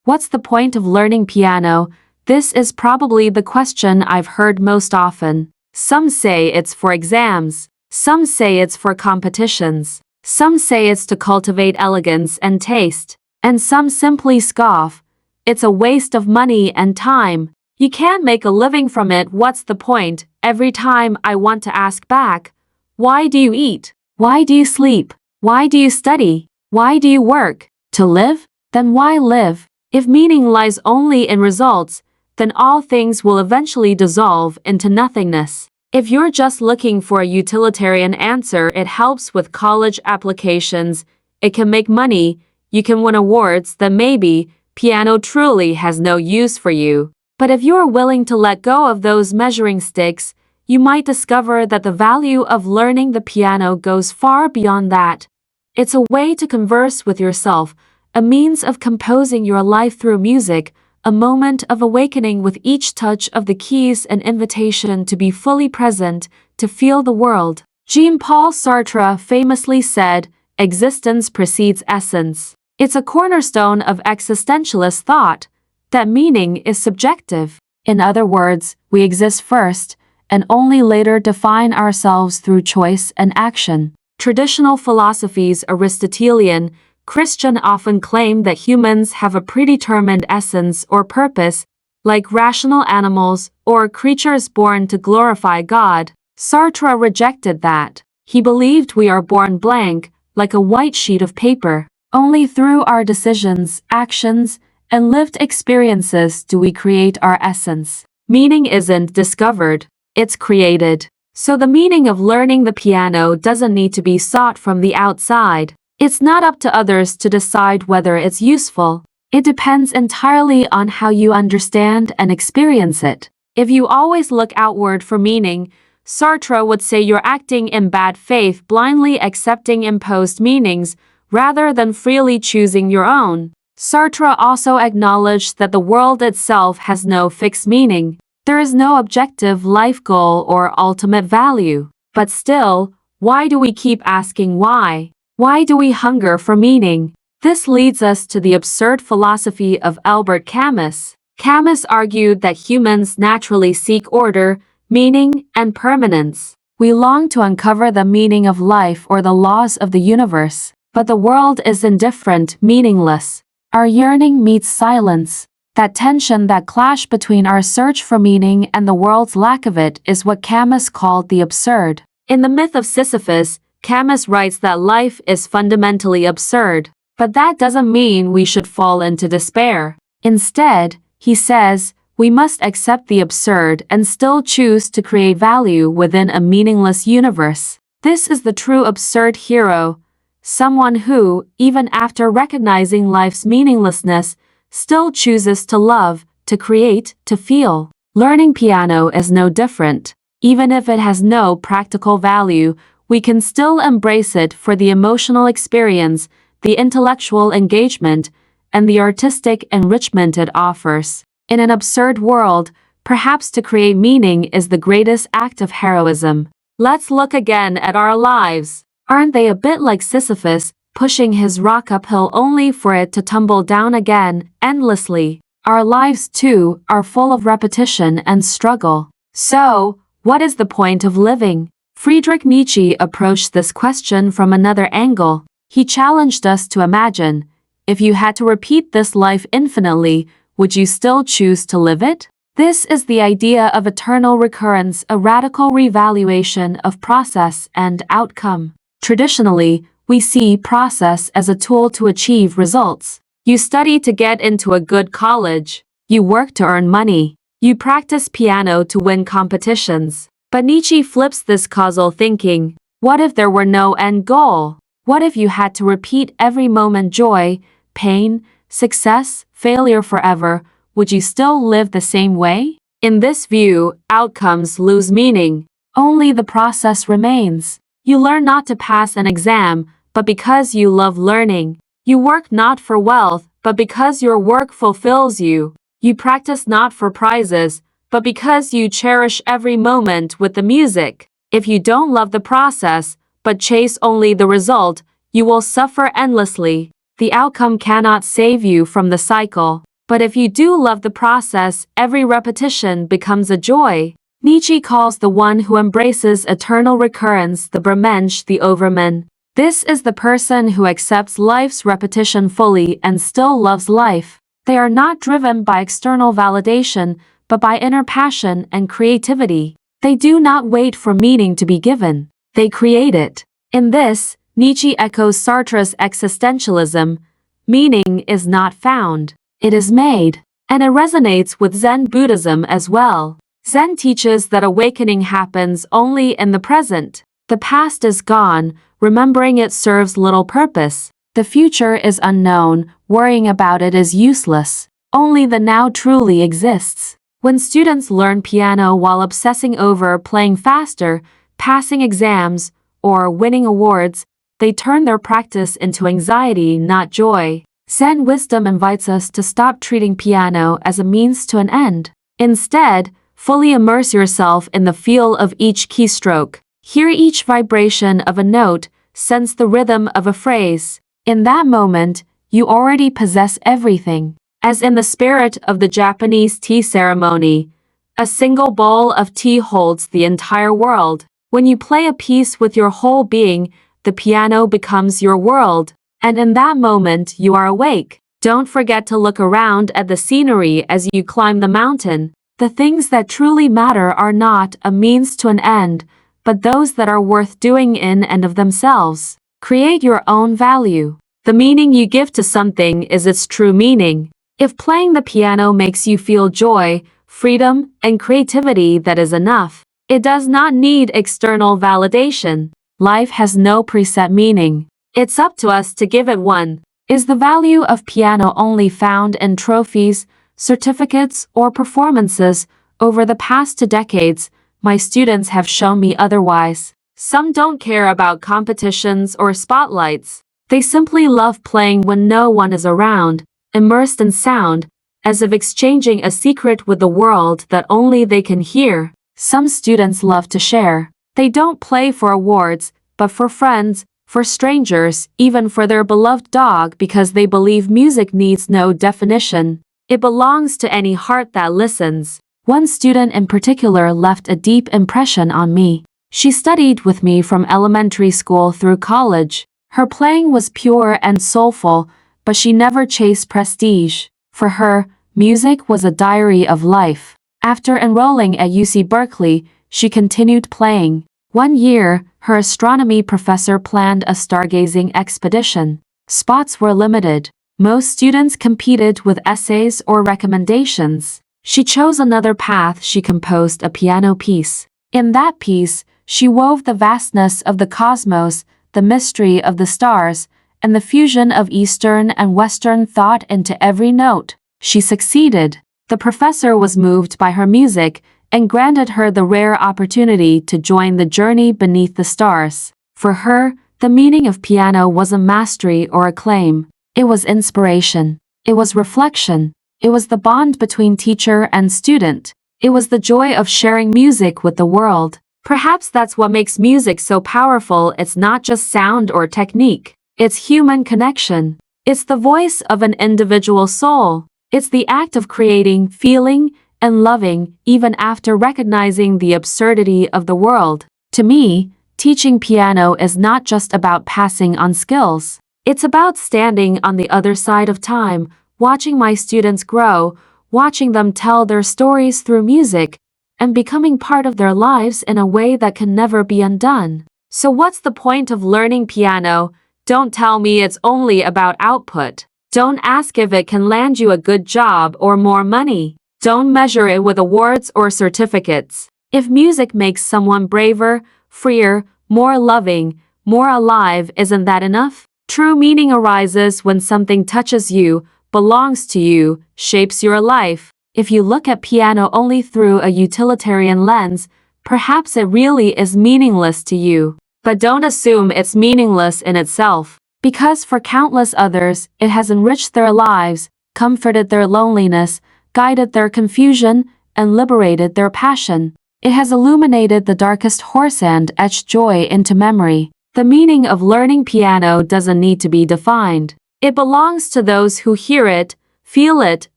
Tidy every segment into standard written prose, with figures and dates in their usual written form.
What's the point of learning piano? This is probably the question I've heard most often. Some say it's for exams. Some say it's for competitions. Some say it's to cultivate elegance and taste. And some simply scoff. It's a waste of money and time. You can't make a living from it. What's the point? Every time I want to ask back, why do you eat? Why do you sleep? Why do you study? Why do you work? To live? Then why live? If meaning lies only in results, then all things will eventually dissolve into nothingness. If you're just looking for a utilitarian answer, it helps with college applications, it can make money, you can win awards, then maybe piano truly has no use for you. But if you're willing to let go of those measuring sticks, you might discover that the value of learning the piano goes far beyond that. It's a way to converse with yourself, a means of composing your life through music, a moment of awakening with each touch of the keys, an invitation to be fully present, to feel the world. Jean-Paul Sartre famously said, "Existence precedes essence." It's a cornerstone of existentialist thought, that meaning is subjective. In other words, we exist first, and only later define ourselves through choice and action. Traditional philosophies, Aristotelian, Christian, often claim that humans have a predetermined essence or purpose, like rational animals or creatures born to glorify God. Sartre rejected that. He believed we are born blank, like a white sheet of paper. Only through our decisions, actions, and lived experiences do we create our essence. Meaning isn't discovered, it's created. So the meaning of learning the piano doesn't need to be sought from the outside. It's not up to others to decide whether it's useful. It depends entirely on how you understand and experience it. If you always look outward for meaning, Sartre would say you're acting in bad faith, blindly accepting imposed meanings, rather than freely choosing your own. Sartre also acknowledged that the world itself has no fixed meaning. There is no objective life goal or ultimate value. But still, why do we keep asking why? Why do we hunger for meaning? This leads us to the absurd philosophy of Albert Camus. Camus argued that humans naturally seek order, meaning, and permanence. We long to uncover the meaning of life or the laws of the universe, but the world is indifferent, meaningless. Our yearning meets silence. That tension, that clash between our search for meaning and the world's lack of it is what Camus called the absurd. In The Myth of Sisyphus, Camus writes that life is fundamentally absurd, but that doesn't mean we should fall into despair. Instead, he says, we must accept the absurd and still choose to create value within a meaningless universe. This is the true absurd hero, someone who, even after recognizing life's meaninglessness, still chooses to love, to create, to feel. Learning piano is no different. Even if it has no practical value, we can still embrace it for the emotional experience, the intellectual engagement, and the artistic enrichment it offers. In an absurd world, perhaps to create meaning is the greatest act of heroism. Let's look again at our lives. Aren't they a bit like Sisyphus, pushing his rock uphill only for it to tumble down again, endlessly? Our lives, too, are full of repetition and struggle. So, what is the point of living? Friedrich Nietzsche approached this question from another angle. He challenged us to imagine, if you had to repeat this life infinitely, would you still choose to live it? This is the idea of eternal recurrence, a radical revaluation of process and outcome. Traditionally, we see process as a tool to achieve results. You study to get into a good college. You work to earn money. You practice piano to win competitions. But Nietzsche flips this causal thinking. What if there were no end goal? What if you had to repeat every moment joy, pain, success, failure forever? Would you still live the same way? In this view, outcomes lose meaning. Only the process remains. You learn not to pass an exam, but because you love learning. You work not for wealth, but because your work fulfills you. You practice not for prizes, but because you cherish every moment with the music. If you don't love the process, but chase only the result, you will suffer endlessly. The outcome cannot save you from the cycle. But if you do love the process, every repetition becomes a joy. Nietzsche calls the one who embraces eternal recurrence the Bermensch, the overman. This is the person who accepts life's repetition fully and still loves life. They are not driven by external validation, but by inner passion and creativity. They do not wait for meaning to be given. They create it. In this, Nietzsche echoes Sartre's existentialism. Meaning is not found. It is made. And it resonates with Zen Buddhism as well. Zen teaches that awakening happens only in the present. The past is gone, remembering it serves little purpose. The future is unknown, worrying about it is useless. Only the now truly exists. When students learn piano while obsessing over playing faster, passing exams, or winning awards, they turn their practice into anxiety, not joy. Zen wisdom invites us to stop treating piano as a means to an end. Instead, fully immerse yourself in the feel of each keystroke. Hear each vibration of a note, sense the rhythm of a phrase. In that moment, you already possess everything. As in the spirit of the Japanese tea ceremony, a single bowl of tea holds the entire world. When you play a piece with your whole being, the piano becomes your world. And in that moment, you are awake. Don't forget to look around at the scenery as you climb the mountain. The things that truly matter are not a means to an end, but those that are worth doing in and of themselves. Create your own value. The meaning you give to something is its true meaning. If playing the piano makes you feel joy, freedom, and creativity, that is enough. It does not need external validation. Life has no preset meaning. It's up to us to give it one. Is the value of piano only found in trophies, certificates, or performances? Over the past 2 decades, my students have shown me otherwise. Some don't care about competitions or spotlights. They simply love playing when no one is around, immersed in sound, as if exchanging a secret with the world that only they can hear. Some students love to share. They don't play for awards, but for friends, for strangers, even for their beloved dog, because they believe music needs no definition. It belongs to any heart that listens. One student in particular left a deep impression on me. She studied with me from elementary school through college. Her playing was pure and soulful, but she never chased prestige. For her, music was a diary of life. After enrolling at UC Berkeley, she continued playing. One year, her astronomy professor planned a stargazing expedition. Spots were limited. Most students competed with essays or recommendations. She chose another path. She composed a piano piece. In that piece, she wove the vastness of the cosmos, the mystery of the stars, and the fusion of Eastern and Western thought into every note. She succeeded. The professor was moved by her music and granted her the rare opportunity to join the journey beneath the stars. For her, the meaning of piano wasn't mastery or acclaim. It was inspiration. It was reflection. It was the bond between teacher and student. It was the joy of sharing music with the world. Perhaps that's what makes music so powerful. It's not just sound or technique. It's human connection. It's the voice of an individual soul. It's the act of creating, feeling, and loving, even after recognizing the absurdity of the world. To me, teaching piano is not just about passing on skills. It's about standing on the other side of time, watching my students grow, watching them tell their stories through music, and becoming part of their lives in a way that can never be undone. So what's the point of learning piano? Don't tell me it's only about output. Don't ask if it can land you a good job or more money. Don't measure it with awards or certificates. If music makes someone braver, freer, more loving, more alive, isn't that enough? True meaning arises when something touches you, belongs to you, shapes your life. If you look at piano only through a utilitarian lens, perhaps it really is meaningless to you. But don't assume it's meaningless in itself, because for countless others, it has enriched their lives, comforted their loneliness, guided their confusion, and liberated their passion. It has illuminated the darkest hoarse and etched joy into memory. The meaning of learning piano doesn't need to be defined. It belongs to those who hear it, feel it,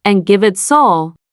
and give it soul.